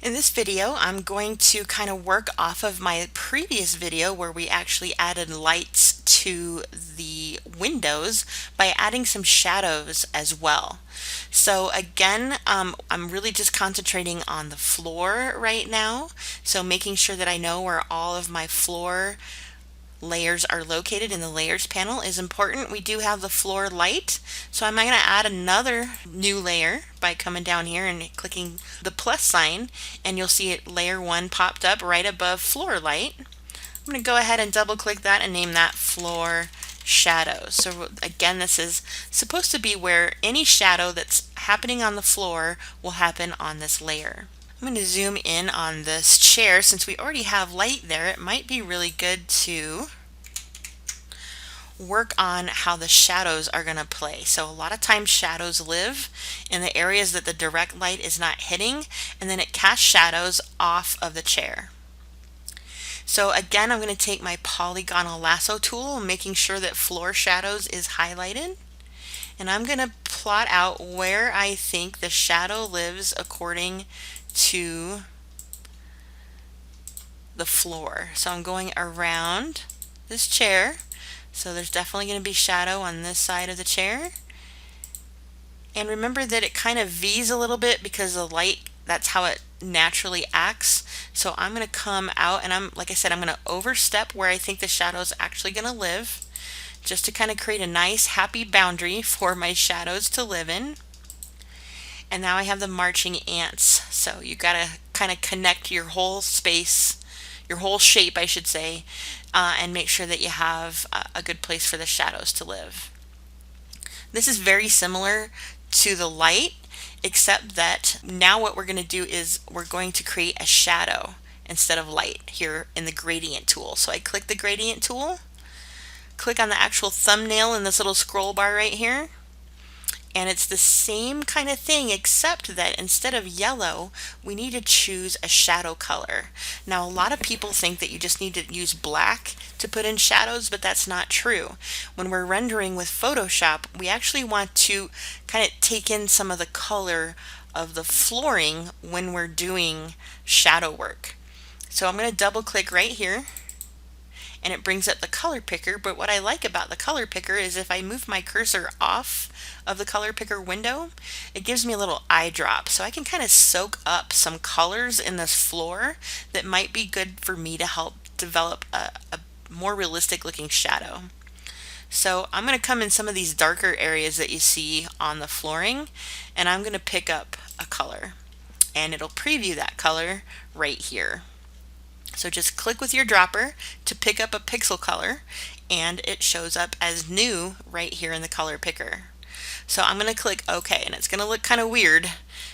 In this video, I'm going to kind of work off of my previous video where we actually added lights to the windows by adding some shadows as well. So again, I'm really just concentrating on the floor right now. So making sure that I know where all of my floor layers are located in the layers panel is important. We do have the floor light, so I'm going to add another new layer by coming down here and clicking the plus sign, and you'll see it layer 1 popped up right above floor light. I'm going to go ahead and double click that and name that floor shadows. So again, this is supposed to be where any shadow that's happening on the floor will happen on this layer. I'm going to zoom in on this chair. Since we already have light there, it might be really good to work on how the shadows are going to play. So a lot of times shadows live in the areas that the direct light is not hitting, and then it casts shadows off of the chair. So again, I'm going to take my polygonal lasso tool, making sure that floor shadows is highlighted, and I'm going to plot out where I think the shadow lives according to the floor. So I'm going around this chair. So there's definitely going to be shadow on this side of the chair. And remember that it kind of V's a little bit because the light, that's how it naturally acts. So I'm going to come out and like I said, I'm going to overstep where I think the shadow is actually going to live, just to kind of create a nice happy boundary for my shadows to live in. And now I have the marching ants. So you got to kind of connect your whole space, your whole shape, I should say, and make sure that you have a good place for the shadows to live. This is very similar to the light, except that now what we're going to do is we're going to create a shadow instead of light here in the gradient tool. So I click the gradient tool, click on the actual thumbnail in this little scroll bar right here, and it's the same kind of thing, except that instead of yellow, we need to choose a shadow color. Now, a lot of people think that you just need to use black to put in shadows, but that's not true. When we're rendering with Photoshop, we actually want to kind of take in some of the color of the flooring when we're doing shadow work. So I'm going to double click right here, and it brings up the color picker. But what I like about the color picker is if I move my cursor off of the color picker window, it gives me a little eye drop, so I can kind of soak up some colors in this floor that might be good for me to help develop a more realistic looking shadow. So I'm going to come in some of these darker areas that you see on the flooring, and I'm going to pick up a color, and it'll preview that color right here. So just click with your dropper to pick up a pixel color, and it shows up as new right here in the color picker. So I'm going to click OK, and it's going to look kind of weird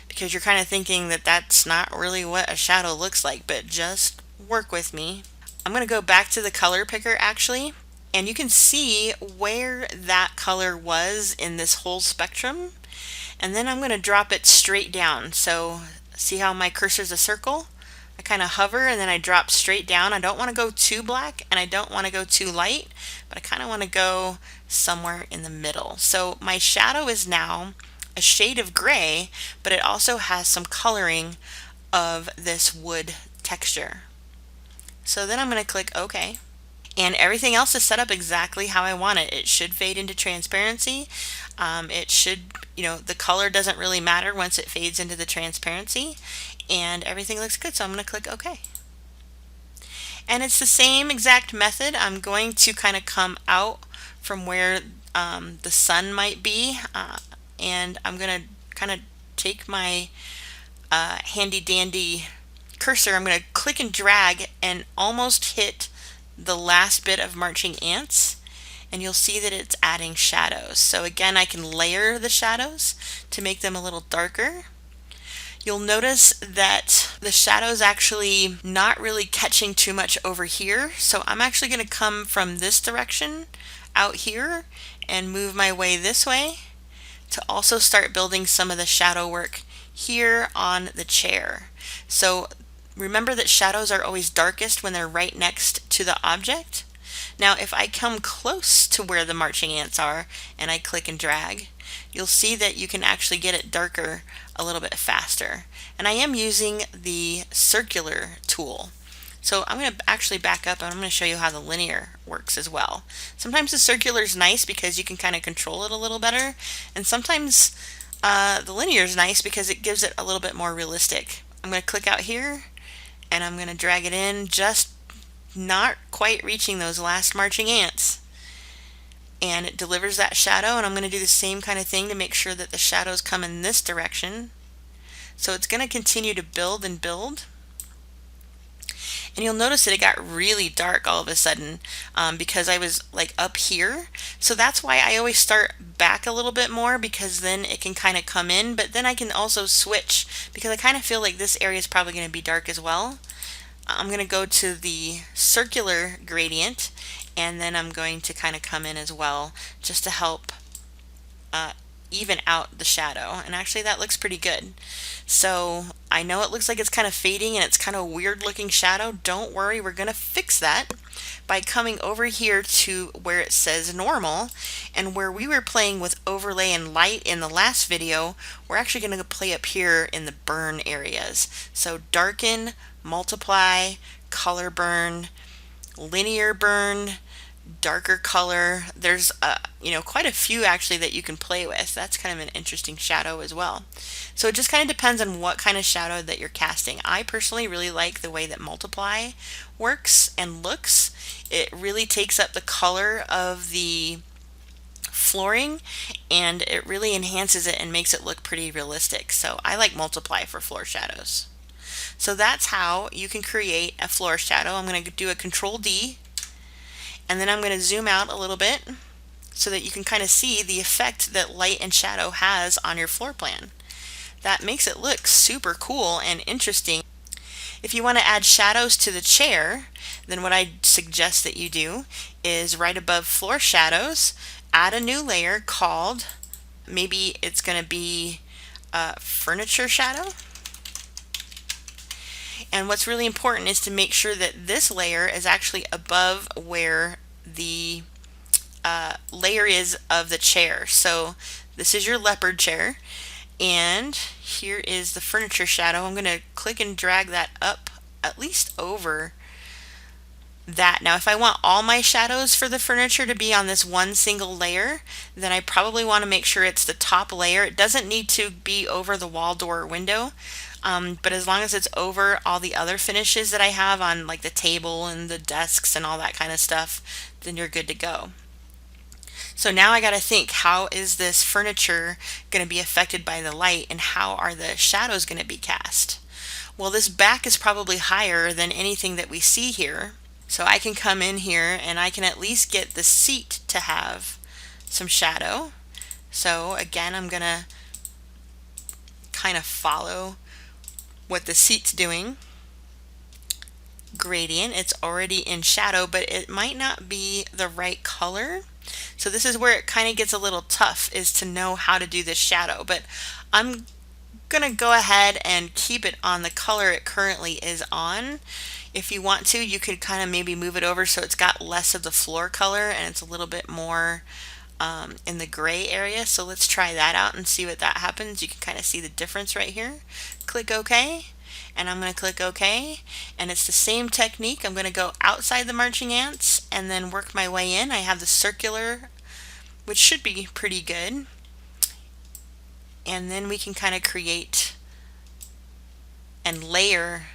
because you're kind of thinking that that's not really what a shadow looks like, but just work with me. I'm going to go back to the color picker actually, and you can see where that color was in this whole spectrum, and then I'm going to drop it straight down. So see how my cursor is a circle? I kind of hover and then I drop straight down. I don't want to go too black and I don't want to go too light, but I kind of want to go somewhere in the middle. So my shadow is now a shade of gray, but it also has some coloring of this wood texture. So then I'm going to click OK. And everything else is set up exactly how I want it. It should fade into transparency. It should, the color doesn't really matter once it fades into the transparency, and everything looks good. So I'm going to click OK. And it's the same exact method. I'm going to kind of come out from where the sun might be, and I'm going to kind of take my handy dandy cursor. I'm going to click and drag and almost hit the last bit of marching ants, and you'll see that it's adding shadows. So again, I can layer the shadows to make them a little darker. You'll notice that the shadow's actually not really catching too much over here, so I'm actually going to come from this direction out here and move my way this way to also start building some of the shadow work here on the chair. So remember that shadows are always darkest when they're right next to the object. Now if I come close to where the marching ants are and I click and drag, you'll see that you can actually get it darker a little bit faster. And I am using the circular tool. So I'm going to actually back up and I'm going to show you how the linear works as well. Sometimes the circular is nice because you can kind of control it a little better, and sometimes the linear is nice because it gives it a little bit more realistic. I'm going to click out here and I'm going to drag it in, just not quite reaching those last marching ants. And it delivers that shadow, and I'm going to do the same kind of thing to make sure that the shadows come in this direction. So it's going to continue to build and build. And you'll notice that it got really dark all of a sudden because I was like up here. So that's why I always start back a little bit more, because then it can kind of come in, but then I can also switch because I kind of feel like this area is probably going to be dark as well. I'm going to go to the circular gradient, and then I'm going to kind of come in as well just to help even out the shadow. And actually that looks pretty good. So I know it looks like it's kind of fading and it's kind of weird looking shadow. Don't worry, we're going to fix that by coming over here to where it says normal, and where we were playing with overlay and light in the last video, we're actually going to play up here in the burn areas. So darken, multiply, color burn, linear burn, darker color. There's quite a few actually that you can play with. That's kind of an interesting shadow as well. So it just kind of depends on what kind of shadow that you're casting. I personally really like the way that multiply works and looks. It really takes up the color of the flooring and it really enhances it and makes it look pretty realistic. So I like multiply for floor shadows. So that's how you can create a floor shadow. I'm going to do a Control D, and then I'm going to zoom out a little bit so that you can kind of see the effect that light and shadow has on your floor plan. That makes it look super cool and interesting. If you want to add shadows to the chair, then what I suggest that you do is right above floor shadows, add a new layer called, maybe it's going to be furniture shadow. And what's really important is to make sure that this layer is actually above where the layer is of the chair. So this is your leopard chair, and here is the furniture shadow. I'm going to click and drag that up at least over that. Now if I want all my shadows for the furniture to be on this one single layer, then I probably want to make sure it's the top layer. It doesn't need to be over the wall, door, or window. But as long as it's over all the other finishes that I have on like the table and the desks and all that kind of stuff, then you're good to go. So now I got to think, how is this furniture going to be affected by the light, and how are the shadows going to be cast? Well, this back is probably higher than anything that we see here. So I can come in here and I can at least get the seat to have some shadow. So again, I'm going to kind of follow what the seat's doing. Gradient, it's already in shadow, but it might not be the right color. So this is where it kind of gets a little tough, is to know how to do this shadow. But I'm gonna go ahead and keep it on the color it currently is on. If you want to, you could kind of maybe move it over so it's got less of the floor color and it's a little bit more in the gray area. So let's try that out and see what that happens. You can kind of see the difference right here. Click OK, and I'm going to click OK, and it's the same technique. I'm going to go outside the marching ants and then work my way in. I have the circular, which should be pretty good, and then we can kind of create and layer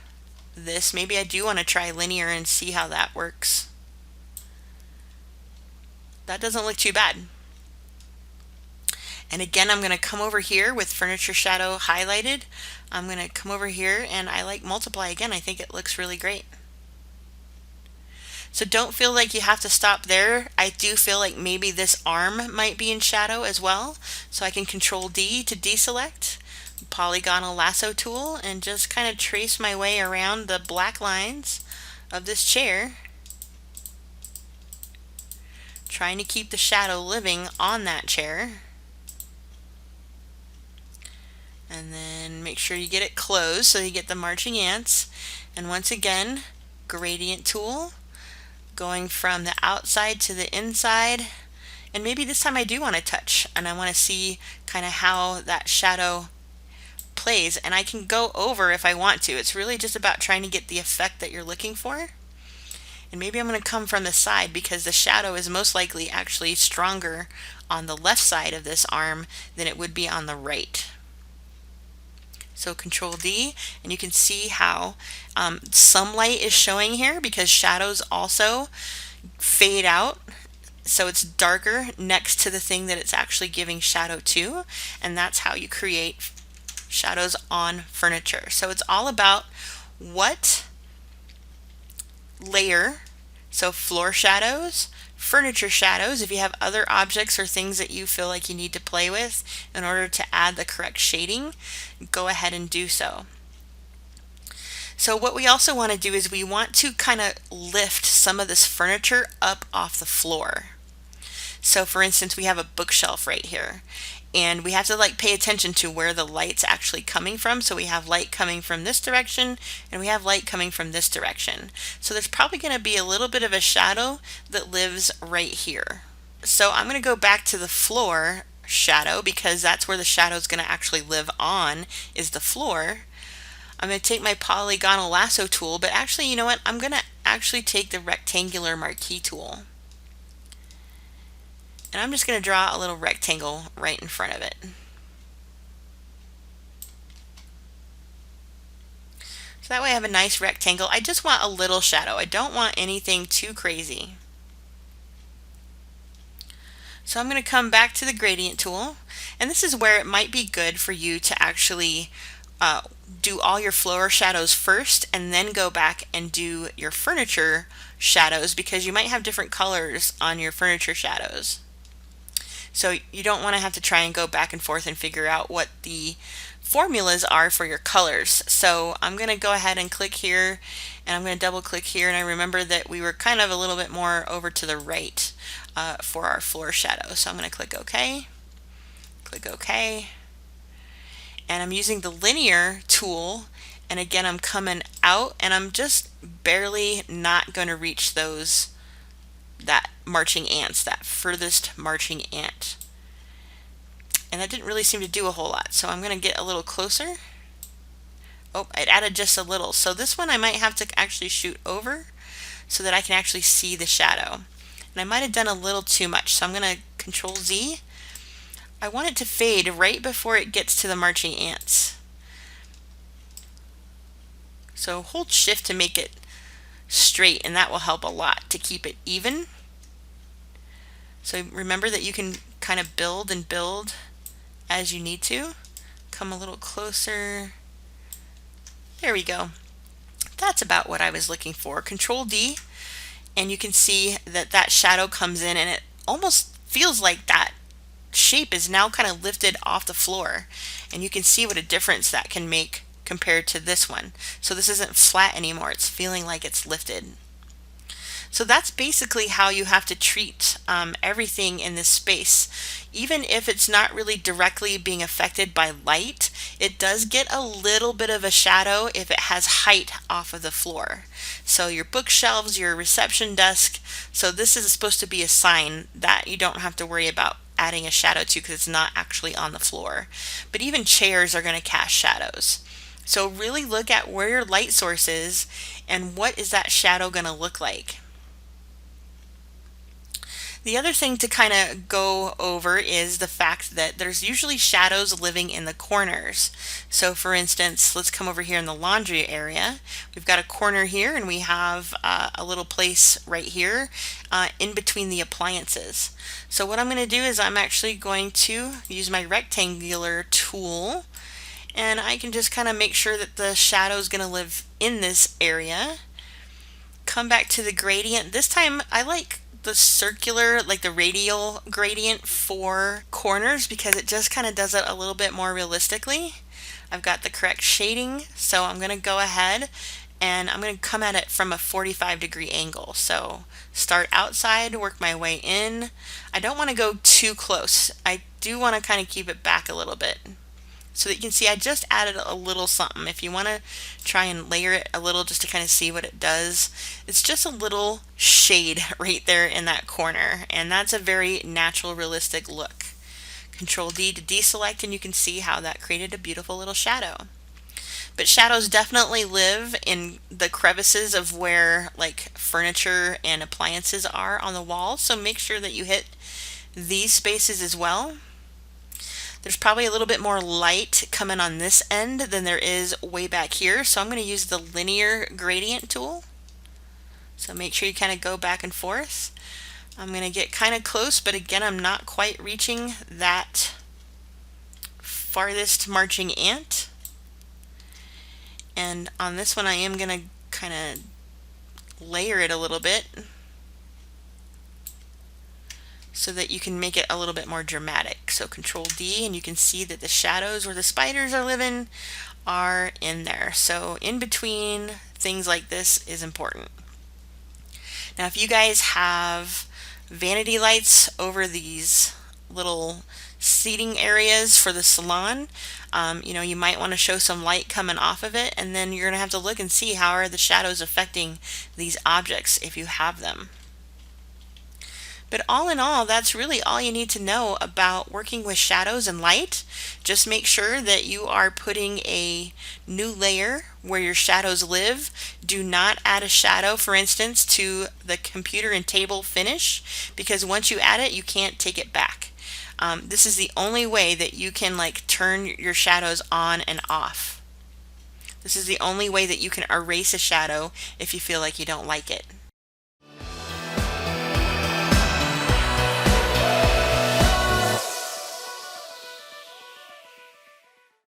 this. Maybe I do want to try linear and see how that works. That doesn't look too bad. And again, I'm going to come over here with furniture shadow highlighted. I'm going to come over here and I like multiply again. I think it looks really great. So don't feel like you have to stop there. I do feel like maybe this arm might be in shadow as well. So I can Control D to deselect, polygonal lasso tool, and just kind of trace my way around the black lines of this chair, trying to keep the shadow living on that chair. And then make sure you get it closed so you get the marching ants. And once again, gradient tool, going from the outside to the inside. And maybe this time I do want to touch and I want to see kind of how that shadow plays, and I can go over if I want to. It's really just about trying to get the effect that you're looking for. And maybe I'm going to come from the side because the shadow is most likely actually stronger on the left side of this arm than it would be on the right. So Control D, and you can see how some light is showing here because shadows also fade out. So it's darker next to the thing that it's actually giving shadow to, and that's how you create shadows on furniture. So it's all about what layer, so floor shadows, furniture shadows, if you have other objects or things that you feel like you need to play with in order to add the correct shading, go ahead and do so. So what we also want to do is we want to kind of lift some of this furniture up off the floor. So for instance, we have a bookshelf right here, and we have to like pay attention to where the light's actually coming from. So we have light coming from this direction and we have light coming from this direction. So there's probably going to be a little bit of a shadow that lives right here. So I'm going to go back to the floor shadow because that's where the shadow is going to actually live on, is the floor. I'm going to take my polygonal lasso tool, but actually, you know what? I'm going to actually take the rectangular marquee tool. And I'm just going to draw a little rectangle right in front of it. So that way I have a nice rectangle. I just want a little shadow. I don't want anything too crazy. So I'm going to come back to the gradient tool, and this is where it might be good for you to actually do all your floor shadows first and then go back and do your furniture shadows, because you might have different colors on your furniture shadows. So you don't want to have to try and go back and forth and figure out what the formulas are for your colors. So I'm going to go ahead and click here, and I'm going to double click here, and I remember that we were kind of a little bit more over to the right for our floor shadow. So I'm going to click OK, click OK, and I'm using the linear tool, and again I'm coming out and I'm just barely not going to reach that marching ants, that furthest marching ant. And that didn't really seem to do a whole lot, so I'm going to get a little closer. Oh, it added just a little. So this one I might have to actually shoot over so that I can actually see the shadow. And I might have done a little too much, so I'm going to Control Z. I want it to fade right before it gets to the marching ants. So hold Shift to make it straight, and that will help a lot to keep it even. So remember that you can kind of build and build as you need to. Come a little closer. There we go. That's about what I was looking for. Control D, and you can see that that shadow comes in, and it almost feels like that shape is now kind of lifted off the floor, and you can see what a difference that can make compared to this one. So this isn't flat anymore, it's feeling like it's lifted. So that's basically how you have to treat everything in this space. Even if it's not really directly being affected by light, it does get a little bit of a shadow if it has height off of the floor. So your bookshelves, your reception desk, so this is supposed to be a sign that you don't have to worry about adding a shadow to because it's not actually on the floor. But even chairs are going to cast shadows. So really look at where your light source is and what is that shadow going to look like. The other thing to kind of go over is the fact that there's usually shadows living in the corners. So for instance, let's come over here in the laundry area. We've got a corner here, and we have a little place right here in between the appliances. So what I'm going to do is I'm actually going to use my rectangular tool, and I can just kind of make sure that the shadow is going to live in this area. Come back to the gradient. This time I like the circular, like the radial gradient for corners, because it just kind of does it a little bit more realistically. I've got the correct shading, so I'm going to go ahead and I'm going to come at it from a 45-degree angle. So start outside, work my way in. I don't want to go too close. I do want to kind of keep it back a little bit. so that you can see I just added a little something. If you want to try and layer it a little just to kind of see what it does, it's just a little shade right there in that corner, and that's a very natural, realistic look. Control D to deselect, and you can see how that created a beautiful little shadow. But shadows definitely live in the crevices of where like furniture and appliances are on the wall, so make sure that you hit these spaces as well. There's probably a little bit more light coming on this end than there is way back here, so I'm going to use the linear gradient tool. So make sure you kind of go back and forth. I'm going to get kind of close, but again, I'm not quite reaching that farthest marching ant. And on this one, I am going to kind of layer it a little bit so that you can make it a little bit more dramatic. So Control D, and you can see that the shadows where the spiders are living are in there. So in between things like this is important. Now if you guys have vanity lights over these little seating areas for the salon, you might want to show some light coming off of it, and then you're going to have to look and see how are the shadows affecting these objects if you have them. But all in all, that's really all you need to know about working with shadows and light. Just make sure that you are putting a new layer where your shadows live. Do not add a shadow, for instance, to the computer and table finish, because once you add it, you can't take it back. This is the only way that you can turn your shadows on and off. This is the only way that you can erase a shadow if you feel like you don't like it.